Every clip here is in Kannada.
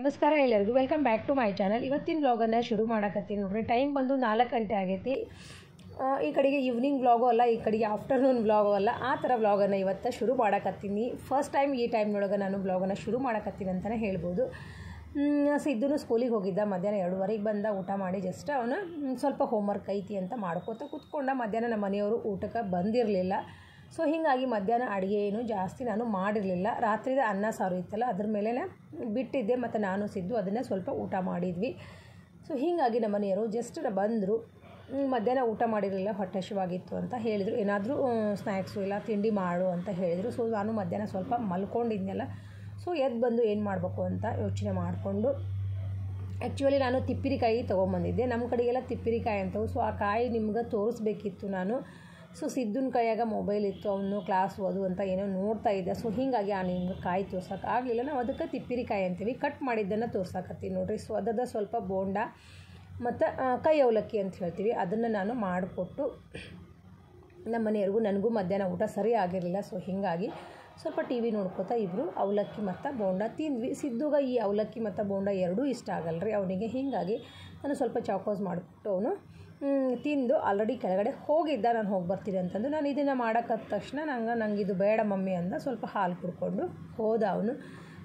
ನಮಸ್ಕಾರ ಎಲ್ಲರಿಗೂ welcome back to my channel. ಇವತ್ತಿನ ವ್ಲಾಗನ್ನು ಶುರು ಮಾಡಕತ್ತೀನಿ ನೋಡ್ರಿ. ಟೈಮ್ ಬಂದು 4 ಗಂಟೆ ಆಗೈತಿ. ಈ ಕಡೆಗೆ ಈವ್ನಿಂಗ್ ವ್ಲಾಗು ಅಲ್ಲ, ಈ ಕಡೆಗೆ ಆಫ್ಟರ್ನೂನ್ ವ್ಲಾಗು ಅಲ್ಲ, ಆ ಥರ ವ್ಲಾಗನ್ನು ಇವತ್ತು ಶುರು ಮಾಡಕತ್ತೀನಿ. ಫಸ್ಟ್ ಟೈಮ್ ಈ ಟೈಮ್ನೊಳಗೆ ನಾನು ವ್ಲಾಗನ್ನು ಶುರು ಮಾಡಕತ್ತೀನಿ ಅಂತಲೇ ಹೇಳ್ಬೋದು. ಸಿದ್ದು ಸ್ಕೂಲಿಗೆ ಹೋಗಿದ್ದ, ಮಧ್ಯಾಹ್ನ 2:30 ಬಂದ. ಊಟ ಮಾಡಿ ಜಸ್ಟ್ ಅವನು ಸ್ವಲ್ಪ ಹೋಮ್ವರ್ಕ್ ಐತಿ ಅಂತ ಮಾಡ್ಕೋತ ಕೂತ್ಕೊಂಡ. ಮಧ್ಯಾಹ್ನ ನಮ್ಮ ಮನೆಯವರು ಊಟಕ್ಕೆ ಬಂದಿರಲಿಲ್ಲ. ಸೊ ಹೀಗಾಗಿ ಮಧ್ಯಾಹ್ನ ಅಡುಗೆ ಏನು ಜಾಸ್ತಿ ನಾನು ಮಾಡಿರಲಿಲ್ಲ. ರಾತ್ರಿದ ಅನ್ನ ಸಾರು ಇತ್ತಲ್ಲ, ಅದ್ರ ಮೇಲೆ ಬಿಟ್ಟಿದ್ದೆ. ಮತ್ತು ನಾನು ಸಿದ್ದು ಅದನ್ನು ಸ್ವಲ್ಪ ಊಟ ಮಾಡಿದ್ವಿ. ಸೊ ಹೀಗಾಗಿ ನಮ್ಮ ಮನೆಯವರು ಜಸ್ಟ್ ಬಂದರು. ಮಧ್ಯಾಹ್ನ ಊಟ ಮಾಡಿರಲಿಲ್ಲ, ಹೊಟ್ಟೆ ಹಸಿವಾಗಿತ್ತು ಅಂತ ಹೇಳಿದರು. ಏನಾದರೂ ಸ್ನ್ಯಾಕ್ಸು ಇಲ್ಲ ತಿಂಡಿ ಮಾಡು ಅಂತ ಹೇಳಿದರು. ಸೊ ನಾನು ಮಧ್ಯಾಹ್ನ ಸ್ವಲ್ಪ ಮಲ್ಕೊಂಡಿದ್ನಲ್ಲ, ಸೊ ಎದ್ದು ಬಂದು ಏನು ಮಾಡಬೇಕು ಅಂತ ಯೋಚನೆ ಮಾಡಿಕೊಂಡು, ಆ್ಯಕ್ಚುಲಿ ನಾನು ತಿಪ್ಪಿರಿಕಾಯಿ ತೊಗೊಂಬಂದಿದ್ದೆ. ನಮ್ಮ ಕಡೆಗೆಲ್ಲ ತಿಪ್ಪಿರಿಕಾಯಿ ಅಂತವು. ಸೊ ಆ ಕಾಯಿ ನಿಮ್ಗೆ ತೋರಿಸ್ಬೇಕಿತ್ತು ನಾನು. ಸೊ ಸಿದ್ದನ ಕೈಯಾಗ ಮೊಬೈಲ್ ಇತ್ತು, ಅವನು ಕ್ಲಾಸ್ ಓದು ಅಂತ ಏನೋ ನೋಡ್ತಾ ಇದ್ದೆ. ಸೊ ಹೀಗಾಗಿ ನಿಮ್ಗೆ ಕಾಯಿ ತೋರ್ಸೋಕೆ ಆಗಲಿಲ್ಲ. ನಾವು ಅದಕ್ಕೆ ತಿಪ್ಪಿರಿಕಾಯಿ ಅಂತೀವಿ. ಕಟ್ ಮಾಡಿದ್ದನ್ನು ತೋರ್ಸಕತ್ತೀನಿ ನೋಡಿರಿ. ಸೊ ಅದದ ಸ್ವಲ್ಪ ಬೋಂಡ ಮತ್ತು ಕೈ ಅವಲಕ್ಕಿ ಅಂತ ಹೇಳ್ತೀವಿ, ಅದನ್ನು ನಾನು ಮಾಡಿಕೊಟ್ಟು ನಮ್ಮ ಮನೆಯವ್ರಿಗೂ ನನಗೂ ಮಧ್ಯಾಹ್ನ ಊಟ ಸರಿ ಆಗಿರಲಿಲ್ಲ. ಸೊ ಹೀಗಾಗಿ ಸ್ವಲ್ಪ ಟಿ ವಿ ನೋಡ್ಕೋತಾ ಇಬ್ಬರು ಅವಲಕ್ಕಿ ಮತ್ತು ಬೋಂಡ ತಿಂದ್ವಿ. ಸಿದ್ದುಗ ಈ ಅವಲಕ್ಕಿ ಮತ್ತು ಬೋಂಡ ಎರಡೂ ಇಷ್ಟ ಆಗಲ್ಲ ರೀ ಅವನಿಗೆ. ಹೀಗಾಗಿ ನಾನು ಸ್ವಲ್ಪ ಚೌಕೋಸ್ ಮಾಡಿಬಿಟ್ಟು ಅವನು ತಿಂದು ಆಲ್ರೆಡಿ ಕೆಳಗಡೆ ಹೋಗಿದ್ದ. ನಾನು ಹೋಗಿ ಬರ್ತೀನಿ ಅಂತಂದು ನಾನು ಇದನ್ನು ಮಾಡೋಕ್ಕತ್ತ ತಕ್ಷಣ ನಂಗೆ ಇದು ಬೇಡ ಮಮ್ಮಿ ಅಂದ. ಸ್ವಲ್ಪ ಹಾಲು ಕುಡ್ಕೊಂಡು ಹೋದ ಅವನು.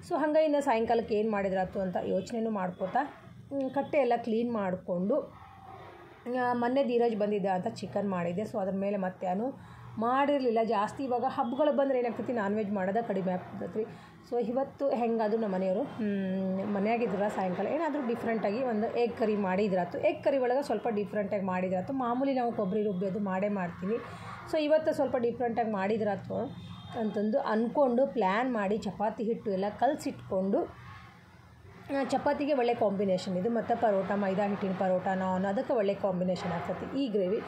ಸೊ ಹಂಗೆ ಇನ್ನು ಸಾಯಂಕಾಲಕ್ಕೆ ಏನು ಮಾಡಿದ್ರಾತು ಅಂತ ಯೋಚನೆನೂ ಮಾಡ್ಕೋತಾ ಕಟ್ಟೆ ಎಲ್ಲ ಕ್ಲೀನ್ ಮಾಡಿಕೊಂಡು, ಮೊನ್ನೆ ಧೀರಜ್ ಬಂದಿದ್ದ ಅಂತ ಚಿಕನ್ ಮಾಡಿದ್ದೆ. ಸೊ ಅದ್ರ ಮೇಲೆ ಮತ್ತೆ ನಾನು ಮಾಡಿರಲಿಲ್ಲ ಜಾಸ್ತಿ. ಇವಾಗ ಹಬ್ಬಗಳು ಬಂದರೆ ಏನಾಗ್ತೈತಿ, ನಾನ್ ವೆಜ್ ಮಾಡೋದು ಕಡಿಮೆ ಆಗ್ತೈತಿ. ಸೊ ಇವತ್ತು ಹೆಂಗಾದರೂ ನಮ್ಮ ಮನೆಯವರು ಮನೆಯಾಗಿದ್ರ ಸಾಯಂಕಾಲ ಏನಾದರೂ ಡಿಫ್ರೆಂಟಾಗಿ ಒಂದು ಎಗ್ ಕರಿ ಮಾಡಿದ್ರಾತು. ಎಗ್ ಕರಿ ಒಳಗೆ ಸ್ವಲ್ಪ ಡಿಫ್ರೆಂಟಾಗಿ ಮಾಡಿದ್ರಾತು. ಮಾಮೂಲಿ ನಾವು ಕೊಬ್ಬರಿ ರುಬ್ಬಿಯೋದು ಮಾಡೇ ಮಾಡ್ತೀವಿ. ಸೊ ಇವತ್ತು ಸ್ವಲ್ಪ ಡಿಫ್ರೆಂಟಾಗಿ ಮಾಡಿದ್ರಾತು ಅಂತಂದು ಅಂದ್ಕೊಂಡು ಪ್ಲ್ಯಾನ್ ಮಾಡಿ ಚಪಾತಿ ಹಿಟ್ಟು ಎಲ್ಲ ಕಲಸಿಟ್ಕೊಂಡು, ಚಪಾತಿಗೆ ಒಳ್ಳೆ ಕಾಂಬಿನೇಷನ್ ಇದು. ಮತ್ತು ಪರೋಟ, ಮೈದಾ ಹಿಟ್ಟಿನ ಪರೋಟ ನಾನ್, ಅದಕ್ಕೆ ಒಳ್ಳೆ ಕಾಂಬಿನೇಷನ್ ಆಗ್ತೈತಿ ಈ ಗ್ರೇವಿ.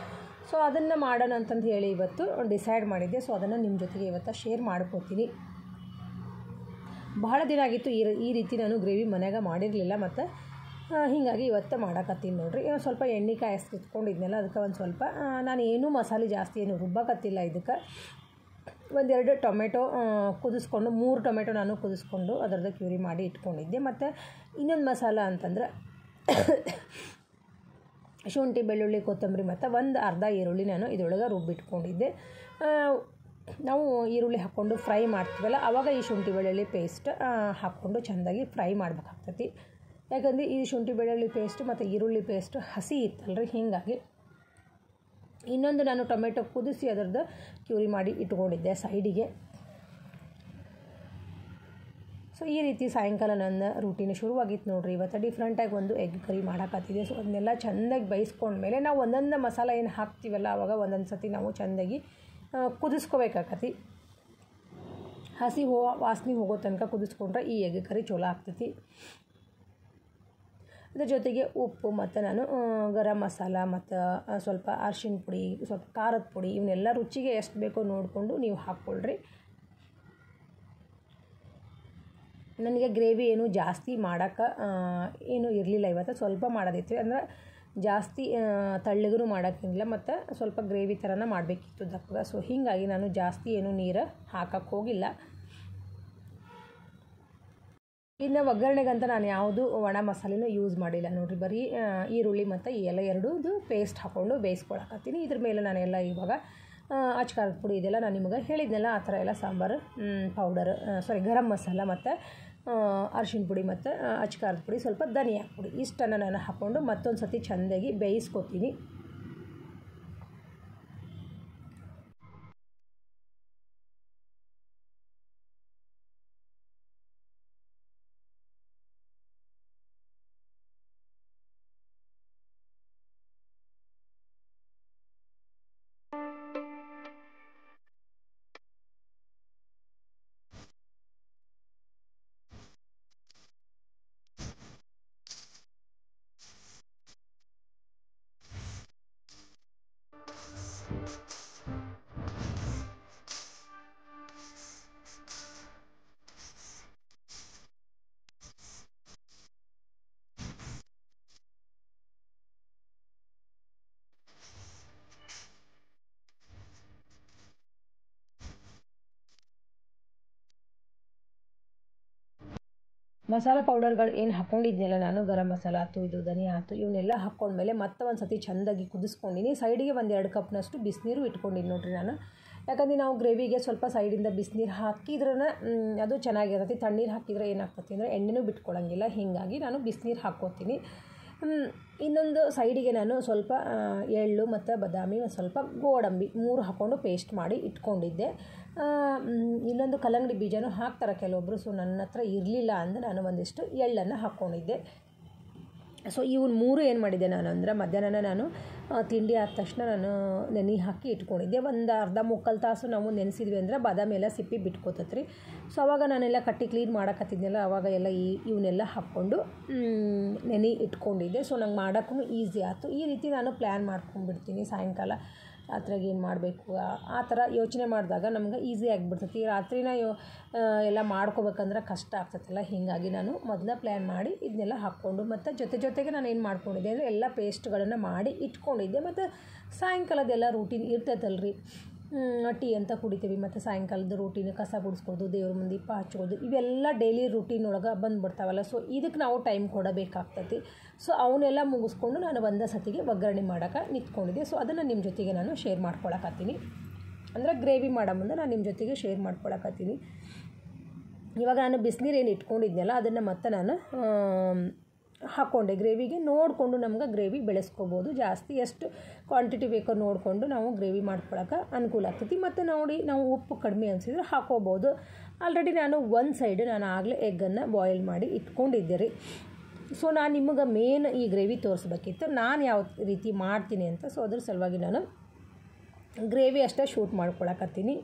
ಸೊ ಅದನ್ನು ಮಾಡೋಣ ಅಂತಂದು ಹೇಳಿ ಇವತ್ತು ಡಿಸೈಡ್ ಮಾಡಿದ್ದೆ. ಸೊ ಅದನ್ನು ನಿಮ್ಮ ಜೊತೆಗೆ ಇವತ್ತು ಶೇರ್ ಮಾಡ್ಕೋತೀನಿ. ಬಹಳ ದಿನ ಆಗಿತ್ತು ಈ ರೀತಿ ನಾನು ಗ್ರೇವಿ ಮನೆಯಾಗ ಮಾಡಿರಲಿಲ್ಲ. ಮತ್ತು ಹೀಗಾಗಿ ಇವತ್ತು ಮಾಡಕತ್ತೀನಿ ನೋಡಿರಿ. ಸ್ವಲ್ಪ ಎಣ್ಣೆ ಕಾಯಿಸ್ಕಿಟ್ಕೊಂಡಿದ್ನಲ್ಲ, ಅದಕ್ಕೆ ಒಂದು ಸ್ವಲ್ಪ ನಾನು ಏನೂ ಮಸಾಲೆ ಜಾಸ್ತಿ ಏನು ರುಬ್ಬಕತ್ತಿಲ್ಲ. ಇದಕ್ಕೆ ಒಂದೆರಡು ಟೊಮೆಟೊ ಕುದಿಸ್ಕೊಂಡು, 3 ಟೊಮೆಟೊ ನಾನು ಕುದಿಸ್ಕೊಂಡು ಅದರದ್ದು ಕ್ಯೂರಿ ಮಾಡಿ ಇಟ್ಕೊಂಡಿದ್ದೆ. ಮತ್ತು ಇನ್ನೊಂದು ಮಸಾಲ ಅಂತಂದ್ರೆ ಶುಂಠಿ, ಬೆಳ್ಳುಳ್ಳಿ, ಕೊತ್ತಂಬರಿ ಮತ್ತು ಒಂದು ಅರ್ಧ ಈರುಳ್ಳಿ ನಾನು ಇದರೊಳಗೆ ರುಬ್ಬಿಟ್ಕೊಂಡಿದ್ದೆ. ನಾವು ಈರುಳ್ಳಿ ಹಾಕ್ಕೊಂಡು ಫ್ರೈ ಮಾಡ್ತೀವಲ್ಲ, ಆವಾಗ ಈ ಶುಂಠಿ ಬೆಳ್ಳುಳ್ಳಿ ಪೇಸ್ಟ್ ಹಾಕ್ಕೊಂಡು ಚೆಂದಾಗಿ ಫ್ರೈ ಮಾಡ್ಬೇಕಾಗ್ತೈತಿ. ಯಾಕಂದರೆ ಈ ಶುಂಠಿ ಬೆಳ್ಳುಳ್ಳಿ ಪೇಸ್ಟ್ ಮತ್ತು ಈರುಳ್ಳಿ ಪೇಸ್ಟ್ ಹಸಿ ಇತ್ತಲ್ರಿ, ಹೀಗಾಗಿ ಇನ್ನೊಂದು ನಾನು ಟೊಮೆಟೊ ಕುದಿಸಿ ಅದರದ್ದು ಕ್ಯೂರಿ ಮಾಡಿ ಇಟ್ಕೊಂಡಿದ್ದೆ ಸೈಡಿಗೆ. ಸೊ ಈ ರೀತಿ ಸಾಯಂಕಾಲ ನನ್ನ ರೂಟೀನ್ ಶುರುವಾಗಿತ್ತು ನೋಡಿರಿ. ಇವತ್ತು ಡಿಫ್ರೆಂಟಾಗಿ ಒಂದು ಎಗ್ ಕರಿ ಮಾಡೋಕತ್ತಿದೆ. ಸೊ ಅದನ್ನೆಲ್ಲ ಚೆಂದಾಗಿ ಬೇಯಿಸ್ಕೊಂಡ್ಮೇಲೆ ನಾವು ಒಂದೊಂದು ಮಸಾಲೆ ಏನು ಹಾಕ್ತೀವಲ್ಲ, ಆವಾಗ ಒಂದೊಂದು ಸತಿ ನಾವು ಚೆಂದಾಗಿ ಕುದಿಸ್ಕೋಬೇಕಾಕತಿ. ಹಸಿ ವಾಸನೆ ಹೋಗೋ ತನಕ ಕುದಿಸ್ಕೊಂಡ್ರೆ ಈ ಎಗ್ ಕರಿ ಚಲೋ ಆಗ್ತೈತಿ. ಅದ್ರ ಜೊತೆಗೆ ಉಪ್ಪು ಮತ್ತು ನಾನು ಗರಂ ಮಸಾಲ ಮತ್ತು ಸ್ವಲ್ಪ ಅರಿಶಿನ ಪುಡಿ, ಸ್ವಲ್ಪ ಖಾರದ ಪುಡಿ, ಇವನ್ನೆಲ್ಲ ರುಚಿಗೆ ಎಷ್ಟು ಬೇಕೋ ನೋಡಿಕೊಂಡು ನೀವು ಹಾಕ್ಕೊಳ್ರಿ. ನನಗೆ ಗ್ರೇವಿ ಏನು ಜಾಸ್ತಿ ಮಾಡೋಕ್ಕೆ ಏನೂ ಇರಲಿಲ್ಲ. ಇವತ್ತು ಸ್ವಲ್ಪ ಮಾಡೋದಿತ್ತು, ಅಂದರೆ ಜಾಸ್ತಿ ತಳ್ಳಗೂ ಮಾಡೋಕ್ಕಿರಲಿಲ್ಲ ಮತ್ತು ಸ್ವಲ್ಪ ಗ್ರೇವಿ ಥರನ ಮಾಡಬೇಕಿತ್ತು ದಪ್ಪಗೆ. ಸೊ ಹೀಗಾಗಿ ನಾನು ಜಾಸ್ತಿ ಏನು ನೀರು ಹಾಕಕ್ಕೆ ಹೋಗಿಲ್ಲ. ಇನ್ನು ಒಗ್ಗರಣೆಗಂತ ನಾನು ಯಾವುದು ಒಣ ಮಸಾಲೆನೂ ಯೂಸ್ ಮಾಡಿಲ್ಲ ನೋಡಿರಿ. ಬರೀ ಈರುಳ್ಳಿ ಮತ್ತು ಈ ಎಲ್ಲ ಎರಡೂದು ಪೇಸ್ಟ್ ಹಾಕ್ಕೊಂಡು ಬೇಯಿಸ್ಕೊಳಕತ್ತೀನಿ. ಇದ್ರ ಮೇಲೆ ನಾನೆಲ್ಲ ಇವಾಗ ಅಚ್ಕಾರದ ಪುಡಿ ಇದೆಲ್ಲ ನಾನು ನಿಮಗೆ ಹೇಳಿದ್ನಲ್ಲ, ಆ ಥರ ಎಲ್ಲ ಸಾಂಬಾರು ಪೌಡರ್, ಗರಂ ಮಸಾಲ ಮತ್ತು ಅರಿಶಿನ ಪುಡಿ ಮತ್ತು ಅಚ್ಕಾರದ ಪುಡಿ, ಸ್ವಲ್ಪ ಧನಿಯಾ ಪುಡಿ, ಇಷ್ಟನ್ನು ನಾನು ಹಾಕ್ಕೊಂಡು ಮತ್ತೊಂದು ಸತಿ ಚೆಂದಾಗಿ ಬೇಯಿಸ್ಕೊತೀನಿ. ಮಸಾಲ ಪೌಡರ್ಗಳು ಏನು ಹಾಕ್ಕೊಂಡಿದ್ನಲ್ಲ ನಾನು, ಗರಂ ಮಸಾಲ ಆಯ್ತು, ಇದು ಧನಿಯಾ ಆಯ್ತು, ಇವನ್ನೆಲ್ಲ ಹಾಕ್ಕೊಂಡ್ಮೇಲೆ ಮತ್ತೆ ಒಂದು ಸತಿ ಚೆಂದಾಗಿ ಕುದಿಸ್ಕೊಂಡಿನಿ. ಸೈಡಿಗೆ ಒಂದು 2 ಕಪ್ನಷ್ಟು ಬಿಸಿನೀರು ಇಟ್ಕೊಂಡಿನಿ ನೋಡಿರಿ ನಾನು. ಯಾಕಂದರೆ ನಾವು ಗ್ರೇವಿಗೆ ಸ್ವಲ್ಪ ಸೈಡಿಂದ ಬಿಸಿನೀರು ಹಾಕಿದ್ರೇ ಅದು ಚೆನ್ನಾಗಿರ್ತೈತಿ. ತಣ್ಣೀರು ಹಾಕಿದರೆ ಏನಾಗ್ತೈತಿ ಅಂದರೆ ಎಣ್ಣೆನೂ ಬಿಟ್ಕೊಳಂಗಿಲ್ಲ. ಹೀಗಾಗಿ ನಾನು ಬಿಸಿನೀರು ಹಾಕ್ಕೋತೀನಿ. ಇನ್ನೊಂದು ಸೈಡಿಗೆ ನಾನು ಸ್ವಲ್ಪ ಎಳ್ಳು ಮತ್ತು ಬಾದಾಮಿ, ಒಂದು ಸ್ವಲ್ಪ ಗೋಡಂಬಿ 3 ಹಾಕ್ಕೊಂಡು ಪೇಸ್ಟ್ ಮಾಡಿ ಇಟ್ಕೊಂಡಿದ್ದೆ. ಇನ್ನೊಂದು ಕಲ್ಲಂಗಡಿ ಬೀಜನೂ ಹಾಕ್ತಾರೆ ಕೆಲವೊಬ್ಬರು. ಸೊ ನನ್ನ ಹತ್ರ ಇರಲಿಲ್ಲ ಅಂದರೆ ನಾನು ಒಂದಿಷ್ಟು ಎಳ್ಳನ್ನು ಹಾಕ್ಕೊಂಡಿದ್ದೆ. ಸೊ ಇವ್ನು 3 ಏನು ಮಾಡಿದ್ದೆ ನಾನು ಅಂದರೆ, ಮಧ್ಯಾಹ್ನ ನಾನು ತಿಂಡಿ ಆದ ತಕ್ಷಣ ನಾನು ನೆನೆ ಹಾಕಿ ಇಟ್ಕೊಂಡಿದ್ದೆ. ಒಂದು ಅರ್ಧ ಮುಕ್ಕಾಲು ತಾಸು ನಾವು ನೆನೆಸಿದ್ವಿ ಅಂದರೆ ಬಾದಾಮಿ ಎಲ್ಲ ಸಿಪ್ಪಿ ಬಿಟ್ಕೋತತ್ರಿ. ಸೊ ಅವಾಗ ನಾನೆಲ್ಲ ಕಟ್ಟಿ ಕ್ಲೀನ್ ಮಾಡೋಕತ್ತಿದ್ನಲ್ಲ, ಅವಾಗ ಎಲ್ಲ ಇವನ್ನೆಲ್ಲ ಹಾಕ್ಕೊಂಡು ನೆನೆ ಇಟ್ಕೊಂಡಿದ್ದೆ. ಸೊ ನಂಗೆ ಮಾಡೋಕ್ಕೂ ಈಸಿ ಆಯಿತು. ಈ ರೀತಿ ನಾನು ಪ್ಲ್ಯಾನ್ ಮಾಡ್ಕೊಂಡ್ಬಿಡ್ತೀನಿ. ಸಾಯಂಕಾಲ ರಾತ್ರಿಗೆ ಏನು ಮಾಡಬೇಕು ಆ ಥರ ಯೋಚನೆ ಮಾಡಿದಾಗ ನಮ್ಗೆ ಈಸಿ ಆಗಿಬಿಡ್ತೈತಿ. ರಾತ್ರಿನ ಎಲ್ಲ ಮಾಡ್ಕೋಬೇಕಂದ್ರೆ ಕಷ್ಟ ಆಗ್ತೈತಲ್ಲ. ಹೀಗಾಗಿ ನಾನು ಮೊದಲ ಪ್ಲ್ಯಾನ್ ಮಾಡಿ ಇದನ್ನೆಲ್ಲ ಹಾಕ್ಕೊಂಡು, ಮತ್ತು ಜೊತೆಗೆ ನಾನು ಏನು ಮಾಡ್ಕೊಂಡಿದ್ದೆ ಅಂದರೆ ಎಲ್ಲ ಪೇಸ್ಟ್ಗಳನ್ನು ಮಾಡಿ ಇಟ್ಕೊಂಡಿದ್ದೆ. ಮತ್ತು ಸಾಯಂಕಾಲದೆಲ್ಲ ರೂಟೀನ್ ಇರ್ತೈತಲ್ರಿ, ಟೀ ಅಂತ ಕುಡಿತೀವಿ, ಮತ್ತು ಸಾಯಂಕಾಲದ ರೂಟೀನ್ ಕಸ ಗುಡಿಸ್ಕೋದು, ದೇವ್ರ ಮುಂದೆ ದೀಪ ಹಚ್ಕೋದು, ಇವೆಲ್ಲ ಡೈಲಿ ರೂಟೀನ್ ಒಳಗೆ ಬಂದುಬಿಡ್ತಾವಲ್ಲ. ಸೊ ಇದಕ್ಕೆ ನಾವು ಟೈಮ್ ಕೊಡಬೇಕಾಗ್ತೈತಿ. ಸೊ ಅವನ್ನೆಲ್ಲ ಮುಗಿಸ್ಕೊಂಡು ನಾನು ಒಂದೇ ಸತಿಗೆ ಒಗ್ಗರಣೆ ಮಾಡೋಕೆ ನಿಂತ್ಕೊಂಡಿದ್ದೆ. ಸೊ ಅದನ್ನು ನಿಮ್ಮ ಜೊತೆಗೆ ನಾನು ಶೇರ್ ಮಾಡ್ಕೊಳಕತ್ತೀನಿ. ಅಂದರೆ ಗ್ರೇವಿ ಮಾಡೋ ಮುಂದೆ ನಾನು ನಿಮ್ಮ ಜೊತೆಗೆ ಶೇರ್ ಮಾಡ್ಕೊಳಕತ್ತೀನಿ. ಇವಾಗ ನಾನು ಬಿಸಿನೀರು ಏನು ಇಟ್ಕೊಂಡಿದ್ನಲ್ಲ ಅದನ್ನು ಮತ್ತೆ ನಾನು ಹಾಕ್ಕೊಂಡೆ ಗ್ರೇವಿಗೆ. ನೋಡಿಕೊಂಡು ನಮ್ಗೆ ಗ್ರೇವಿ ಬೆಳೆಸ್ಕೋಬೋದು. ಜಾಸ್ತಿ ಎಷ್ಟು ಕ್ವಾಂಟಿಟಿ ಬೇಕೋ ನೋಡಿಕೊಂಡು ನಾವು ಗ್ರೇವಿ ಮಾಡ್ಕೊಳಕ್ಕೆ ಅನುಕೂಲ ಆಗ್ತೈತಿ. ಮತ್ತು ನೋಡಿ ನಾವು ಉಪ್ಪು ಕಡಿಮೆ ಅನಿಸಿದ್ರೆ ಹಾಕೋಬೋದು. ಆಲ್ರೆಡಿ ನಾನು ಒಂದು ಸೈಡ್ ನಾನು ಆಗಲೇ ಎಗ್ಗನ್ನು ಬಾಯ್ಲ್ ಮಾಡಿ ಇಟ್ಕೊಂಡಿದ್ದೆ ರೀ. ಸೊ ನಾನು ನಿಮಗೆ ಮೇನ್ ಈ ಗ್ರೇವಿ ತೋರಿಸ್ಬೇಕಿತ್ತು, ನಾನು ಯಾವ ರೀತಿ ಮಾಡ್ತೀನಿ ಅಂತ. ಸೊ ಅದ್ರ ಸಲುವಾಗಿ ನಾನು ಗ್ರೇವಿ ಅಷ್ಟೇ ಶೂಟ್ ಮಾಡ್ಕೊಳಕತ್ತೀನಿ.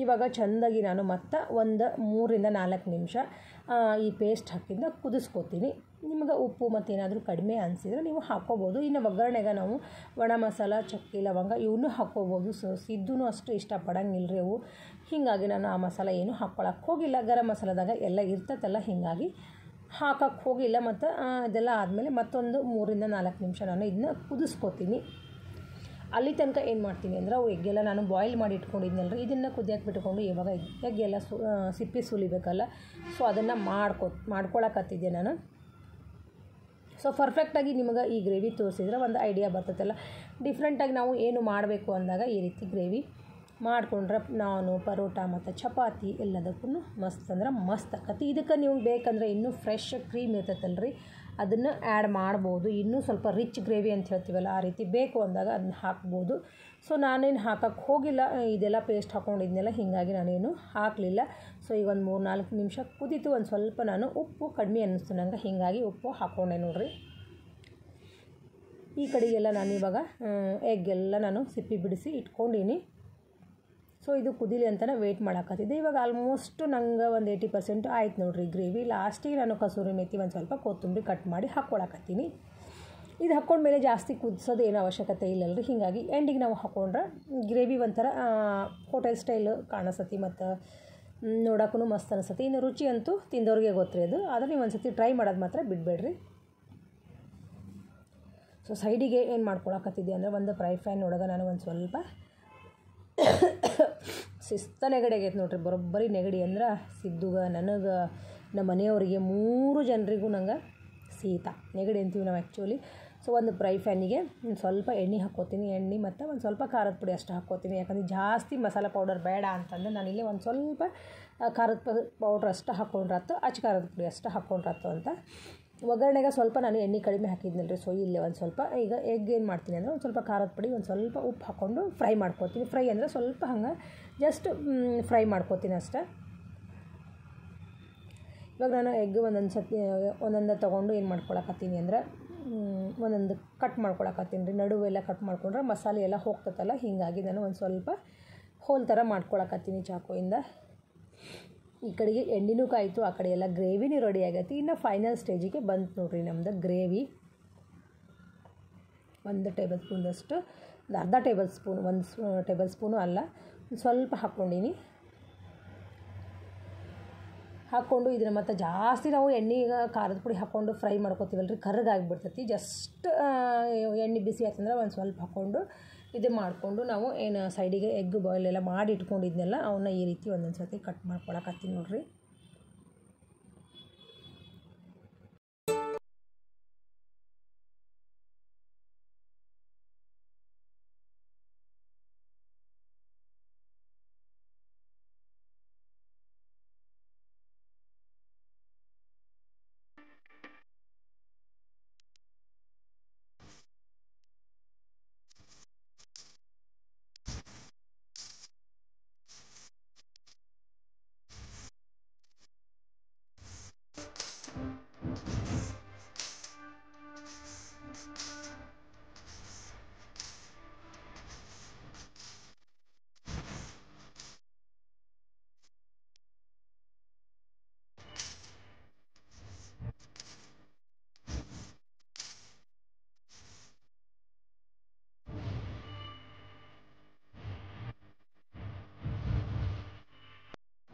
ಇವಾಗ ಚೆಂದಾಗಿ ನಾನು ಮತ್ತೆ ಒಂದು 3 ರಿಂದ 4 ನಿಮಿಷ ಈ ಪೇಸ್ಟ್ ಹಾಕಿಂದ ಕುದಿಸ್ಕೋತೀನಿ. ನಿಮ್ಗೆ ಉಪ್ಪು ಮತ್ತು ಏನಾದರೂ ಕಡಿಮೆ ಅನಿಸಿದ್ರೆ ನೀವು ಹಾಕ್ಕೋಬೋದು. ಇನ್ನು ಒಗ್ಗರಣೆಗೆ ನಾವು ಒಣ ಮಸಾಲ, ಚಕ್ಕೆ, ಲವಂಗ ಇವನ್ನೂ ಹಾಕ್ಕೋಬೋದು. ಸೊ ಸಿದ್ದೂ ಅಷ್ಟು ಇಷ್ಟಪಡಂಗಿಲ್ಲ ರೀ ಅವು. ಹೀಗಾಗಿ ನಾನು ಆ ಮಸಾಲ ಏನು ಹಾಕ್ಕೊಳಕ್ಕೆ ಹೋಗಿಲ್ಲ. ಗರಂ ಮಸಾಲದಾಗ ಎಲ್ಲ ಇರ್ತೈತಲ್ಲ, ಹೀಗಾಗಿ ಹಾಕಕ್ಕೆ ಹೋಗಿಲ್ಲ. ಮತ್ತು ಇದೆಲ್ಲ ಆದಮೇಲೆ ಮತ್ತೊಂದು 3 ರಿಂದ 4 ನಿಮಿಷ ನಾನು ಇದನ್ನ ಕುದಿಸ್ಕೋತೀನಿ. ಅಲ್ಲಿ ತನಕ ಏನು ಮಾಡ್ತೀನಿ ಅಂದರೆ, ಅವು ಎಗ್ಗೆಲ್ಲ ನಾನು ಬಾಯ್ಲ್ ಮಾಡಿ ಇಟ್ಕೊಂಡಿದ್ನಲ್ಲ ರೀ, ಇದನ್ನು ಕುದಿಯಕ್ಕೆ ಬಿಟ್ಕೊಂಡು ಇವಾಗ ಎಗ್ಗೆಲ್ಲ ಸಿಪ್ಪಿ ಸುಲಿಬೇಕಲ್ಲ. ಸೊ ಅದನ್ನು ಮಾಡ್ಕೊಳಕತ್ತಿದ್ದೆ ನಾನು. ಸೊ ಪರ್ಫೆಕ್ಟಾಗಿ ನಿಮಗೆ ಈ ಗ್ರೇವಿ ತೋರಿಸಿದ್ರೆ ಒಂದು ಐಡಿಯಾ ಬರ್ತೈತಲ್ಲ. ಡಿಫ್ರೆಂಟಾಗಿ ನಾವು ಏನು ಮಾಡಬೇಕು ಅಂದಾಗ ಈ ರೀತಿ ಗ್ರೇವಿ ಮಾಡಿಕೊಂಡ್ರೆ ನಾನು ಪರೋಟ ಮತ್ತು ಚಪಾತಿ ಎಲ್ಲದಕ್ಕೂ ಮಸ್ತ್ ಅಂದ್ರೆ ಮಸ್ತ್ ಆಕತಿ. ಇದಕ್ಕೆ ನೀವು ಬೇಕಂದರೆ ಇನ್ನೂ ಫ್ರೆಶ್ ಕ್ರೀಮ್ ಇರ್ತೈತಲ್ಲ ರೀ, ಅದನ್ನು ಆ್ಯಡ್ ಮಾಡ್ಬೋದು. ಇನ್ನೂ ಸ್ವಲ್ಪ ರಿಚ್ ಗ್ರೇವಿ ಅಂತ ಹೇಳ್ತೀವಲ್ಲ, ಆ ರೀತಿ ಬೇಕು ಅಂದಾಗ ಅದನ್ನ ಹಾಕ್ಬೋದು. ಸೊ ನಾನೇನು ಹಾಕಕ್ಕೆ ಹೋಗಿಲ್ಲ, ಇದೆಲ್ಲ ಪೇಸ್ಟ್ ಹಾಕ್ಕೊಂಡಿದ್ನೆಲ್ಲ, ಹೀಗಾಗಿ ನಾನೇನು ಹಾಕಲಿಲ್ಲ. ಸೊ ಈಗ ಒಂದು 3-4 ನಿಮಿಷ ಕುದೀತು. ಒಂದು ಸ್ವಲ್ಪ ನಾನು ಉಪ್ಪು ಕಡಿಮೆ ಅನ್ನಿಸ್ತು ನಂಗೆ, ಹೀಗಾಗಿ ಉಪ್ಪು ಹಾಕ್ಕೊಂಡೆ ನೋಡಿರಿ. ಈ ಕಡೆಗೆಲ್ಲ ನಾನು ಇವಾಗ ಎಗ್ಗೆಲ್ಲ ನಾನು ಸಿಪ್ಪಿ ಬಿಡಿಸಿ ಇಟ್ಕೊಂಡೀನಿ. ಸೊ ಇದು ಕುದೀಲಿ ಅಂತಲೇ ವೆಯ್ಟ್ ಮಾಡೋಕತ್ತಿದ್ದೆ. ಇವಾಗ ಆಲ್ಮೋಸ್ಟ್ ನಂಗೆ ಒಂದು 80% ಆಯ್ತು ನೋಡಿರಿ ಗ್ರೇವಿ. ಲಾಸ್ಟಿಗೆ ನಾನು ಕಸೂರಿ ಮೇಥಿ, ಒಂದು ಸ್ವಲ್ಪ ಕೊತ್ತಂಬರಿ ಕಟ್ ಮಾಡಿ ಹಾಕ್ಕೊಳಕತ್ತೀನಿ. ಇದು ಹಾಕ್ಕೊಂಡ್ಮೇಲೆ ಜಾಸ್ತಿ ಕುದಿಸೋದು ಏನೂ ಅವಶ್ಯಕತೆ ಇಲ್ಲಲ್ರಿ. ಹೀಗಾಗಿ ಎಂಡಿಗೆ ನಾವು ಹಾಕ್ಕೊಂಡ್ರೆ ಗ್ರೇವಿ ಒಂಥರ ಹೋಟೆಲ್ ಸ್ಟೈಲ್ ಕಾಣಿಸ್ತತಿ ಮತ್ತು ನೋಡೋಕ್ಕೂ ಮಸ್ತ್ ಅನಿಸ್ತತಿ. ಇನ್ನು ರುಚಿ ಅಂತೂ ತಿಂದವ್ರಿಗೆ ಗೊತ್ತರಿ ಅದು. ಆದರೆ ನೀವು ಒಂದು ಸತಿ ಟ್ರೈ ಮಾಡೋದು ಮಾತ್ರ ಬಿಡಬೇಡ್ರಿ. ಸೊ ಸೈಡಿಗೆ ಏನು ಮಾಡ್ಕೊಳಕತ್ತಿದ್ದೆ ಅಂದರೆ, ಒಂದು ಫ್ರೈ ಪ್ಯಾನ್ ಒಳಗೆ ನಾನು ಒಂದು ಸ್ವಲ್ಪ ಶಿಸ್ತ ನೆಗಡಿ ಆಗೈತೆ ನೋಡ್ರಿ. ಬರೋಬ್ಬರಿ ನೆಗಡಿ ಅಂದ್ರೆ ಸಿದ್ದುಗ, ನನಗೆ, ನಮ್ಮ ಮನೆಯವರಿಗೆ 3 ಜನರಿಗೂ ನಂಗೆ ಶೀತ ನೆಗಡಿ ಅಂತೀವಿ ನಾವು ಆ್ಯಕ್ಚುಲಿ. ಸೊ ಒಂದು ಫ್ರೈ ಪ್ಯಾನಿಗೆ ಒಂದು ಸ್ವಲ್ಪ ಎಣ್ಣೆ ಹಾಕ್ಕೋತೀನಿ. ಎಣ್ಣೆ ಮತ್ತು ಒಂದು ಸ್ವಲ್ಪ ಖಾರದ ಪುಡಿ ಅಷ್ಟು ಹಾಕ್ಕೋತೀನಿ. ಯಾಕಂದರೆ ಜಾಸ್ತಿ ಮಸಾಲೆ ಪೌಡರ್ ಬೇಡ ಅಂತಂದರೆ ನಾನಿಲ್ಲಿ ಒಂದು ಸ್ವಲ್ಪ ಖಾರದ ಪೌಡ್ರ್ ಅಷ್ಟು ಹಾಕ್ಕೊಂಡ್ರಾತು, ಅಚ್ಚ ಖಾರದ ಪುಡಿ ಅಷ್ಟು ಹಾಕ್ಕೊಂಡ್ರಾತು ಅಂತ. ಒಗ್ಗರಣೆಗೆ ಸ್ವಲ್ಪ ನಾನು ಎಣ್ಣೆ ಕಡಿಮೆ ಹಾಕಿದ್ನಲ್ಲ ರೀ. ಸೊ ಇಲ್ಲೇ ಒಂದು ಸ್ವಲ್ಪ ಈಗ ಎಗ್ ಏನು ಮಾಡ್ತೀನಿ ಅಂದರೆ, ಒಂದು ಸ್ವಲ್ಪ ಖಾರದ ಪುಡಿ, ಒಂದು ಸ್ವಲ್ಪ ಉಪ್ಪು ಹಾಕ್ಕೊಂಡು ಫ್ರೈ ಮಾಡ್ಕೋತೀನಿ. ಫ್ರೈ ಅಂದರೆ ಸ್ವಲ್ಪ ಹಂಗೆ ಜಸ್ಟ್ ಫ್ರೈ ಮಾಡ್ಕೋತೀನಿ ಅಷ್ಟೇ. ಇವಾಗ ನಾನು ಎಗ್ ಒಂದೊಂದು ತೊಗೊಂಡು ಏನು ಮಾಡ್ಕೊಳಕತ್ತೀನಿ ಅಂದರೆ, ಒಂದೊಂದು ಕಟ್ ಮಾಡ್ಕೊಳಕತ್ತೀನಿ ರೀ. ನಡುವೆಲ್ಲ ಕಟ್ ಮಾಡ್ಕೊಂಡ್ರೆ ಮಸಾಲೆ ಎಲ್ಲ ಹೋಗ್ತೈತಲ್ಲ, ಹೀಗಾಗಿ ನಾನು ಒಂದು ಸ್ವಲ್ಪ ಹೋಲ್ ಥರ ಮಾಡ್ಕೊಳಕತ್ತೀನಿ ಚಾಕುವಿಂದ. ಈ ಕಡೆಗೆ ಎಣ್ಣೆನೂ ಕಾಯಿತು, ಆ ಕಡೆ ಎಲ್ಲ ಗ್ರೇವಿನೂ ರೆಡಿ ಆಗೈತಿ. ಇನ್ನು ಫೈನಲ್ ಸ್ಟೇಜಿಗೆ ಬಂತು ನೋಡಿರಿ ನಮ್ಮದು ಗ್ರೇವಿ. 1 ಟೇಬಲ್ ಸ್ಪೂನಷ್ಟು, ಅರ್ಧ ಟೇಬಲ್ ಸ್ಪೂನ್, 1 ಟೇಬಲ್ ಸ್ಪೂನು ಅಲ್ಲ, ಸ್ವಲ್ಪ ಹಾಕ್ಕೊಂಡೀನಿ. ಹಾಕ್ಕೊಂಡು ಇದನ್ನು ಮತ್ತು ಜಾಸ್ತಿ ನಾವು ಎಣ್ಣೆಗೆ ಖಾರದ ಪುಡಿ ಹಾಕ್ಕೊಂಡು ಫ್ರೈ ಮಾಡ್ಕೋತೀವಲ್ಲ ರೀ, ಕರ್ರಗಾಗಿಬಿಡ್ತೈತಿ. ಜಸ್ಟ್ ಎಣ್ಣೆ ಬಿಸಿ ಆಯ್ತಂದ್ರೆ ಒಂದು ಸ್ವಲ್ಪ ಹಾಕ್ಕೊಂಡು ಇದು ಮಾಡಿಕೊಂಡು ನಾವು ಏನು ಸೈಡಿಗೆ ಎಗ್ ಬಾಯ್ಲ್ ಎಲ್ಲ ಮಾಡಿ ಇಟ್ಕೊಂಡಿದ್ನೆಲ್ಲ ಅವನ್ನ ಈ ರೀತಿ ಒಂದೊಂದು ಸರ್ತಿ ಕಟ್ ಮಾಡ್ಕೊಳಕತ್ತೀನಿ ನೋಡಿರಿ.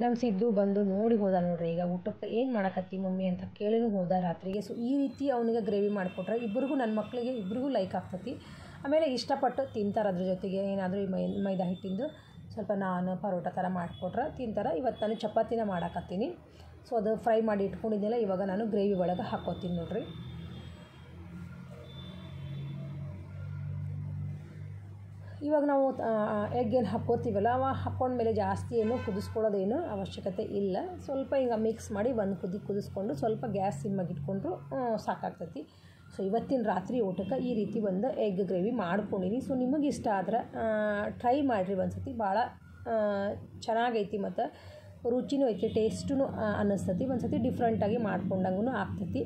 ನಮ್ಮ ಸಿದ್ದು ಬಂದು ನೋಡಿ ಹೋದ ನೋಡ್ರಿ. ಈಗ ಊಟಕ್ಕೆ ಏನು ಮಾಡಕತ್ತಿ ಮಮ್ಮಿ ಅಂತ ಕೇಳಿನೂ ಹೋದ ರಾತ್ರಿಗೆ. ಸೊ ಈ ರೀತಿ ಅವನಿಗೆ ಗ್ರೇವಿ ಮಾಡಿಕೊಟ್ರೆ ಇಬ್ಬರಿಗೂ, ನನ್ನ ಮಕ್ಕಳಿಗೆ ಇಬ್ಬರಿಗೂ ಲೈಕ್ ಆಗ್ತೈತಿ. ಆಮೇಲೆ ಇಷ್ಟಪಟ್ಟು ತಿಂತಾರೆ. ಅದ್ರ ಜೊತೆಗೆ ಏನಾದರೂ ಮೈದಾ ಹಿಟ್ಟಿಂದು ಸ್ವಲ್ಪ ನಾನು ಪರೋಟ ಥರ ಮಾಡಿಕೊಟ್ರೆ ತಿಂತಾರೆ. ಇವತ್ತು ನಾನು ಚಪಾತಿನ ಮಾಡಾಕತ್ತೀನಿ. ಸೊ ಅದು ಫ್ರೈ ಮಾಡಿ ಇಟ್ಕೊಂಡಿದ್ದೆಲ್ಲ ಇವಾಗ ನಾನು ಗ್ರೇವಿ ಒಳಗೆ ಹಾಕ್ಕೋತೀನಿ ನೋಡ್ರಿ. ಇವಾಗ ನಾವು ಎಗ್ ಏನು ಹಾಕ್ಕೋತೀವಲ್ಲ ಅವ ಹಾಕ್ಕೊಂಡ್ಮೇಲೆ ಜಾಸ್ತಿ ಏನು ಕುದಿಸ್ಕೊಳ್ಳೋದೇನು ಅವಶ್ಯಕತೆ ಇಲ್ಲ. ಸ್ವಲ್ಪ ಹಿಂಗೆ ಮಿಕ್ಸ್ ಮಾಡಿ ಒಂದು ಕುದಿಸ್ಕೊಂಡು ಸ್ವಲ್ಪ ಗ್ಯಾಸ್ ಸಿಮ್ಮಾಗಿ ಇಟ್ಕೊಂಡ್ರು ಸಾಕಾಗ್ತೈತಿ. ಸೊ ಇವತ್ತಿನ ರಾತ್ರಿ ಊಟಕ್ಕೆ ಈ ರೀತಿ ಒಂದು ಎಗ್ ಗ್ರೇವಿ ಮಾಡ್ಕೊಂಡಿನಿ. ಸೊ ನಿಮಗೆ ಇಷ್ಟ ಆದ್ರೆ ಟ್ರೈ ಮಾಡಿರಿ ಒಂದು ಸತಿ. ಭಾಳ ಚೆನ್ನಾಗೈತಿ ಮತ್ತು ರುಚಿನೂ ಐತಿ, ಟೇಸ್ಟೂ ಅನ್ನಿಸ್ತೈತಿ. ಒಂದು ಸತಿ ಡಿಫ್ರೆಂಟಾಗಿ ಮಾಡ್ಕೊಂಡಂಗೂ ಆಗ್ತೈತಿ.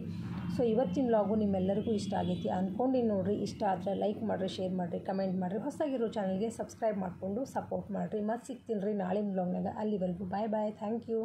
ಸೊ ಇವತ್ತಿನ ವ್ಲಾಗು ನಿಮ್ಮೆಲ್ಲರಿಗೂ ಇಷ್ಟ ಆಗೈತಿ ಅಂದ್ಕೊಂಡಿನಿ ನೋಡಿರಿ. ಇಷ್ಟ ಆದರೆ ಲೈಕ್ ಮಾಡಿರಿ, ಶೇರ್ ಮಾಡಿರಿ, ಕಮೆಂಟ್ ಮಾಡಿರಿ. ಹೊಸದಾಗಿರೋ ಚಾನಲ್ಗೆ ಸಬ್ಸ್ಕ್ರೈಬ್ ಮಾಡಿಕೊಂಡು ಸಪೋರ್ಟ್ ಮಾಡಿರಿ. ಮತ್ತು ಸಿಗ್ತೀನಿ ರೀ ನಾಳಿನ ವ್ಲಾಗ್ನಾಗ. ಅಲ್ಲಿವರೆಗೂ ಬಾಯ್ ಬಾಯ್. Thank you.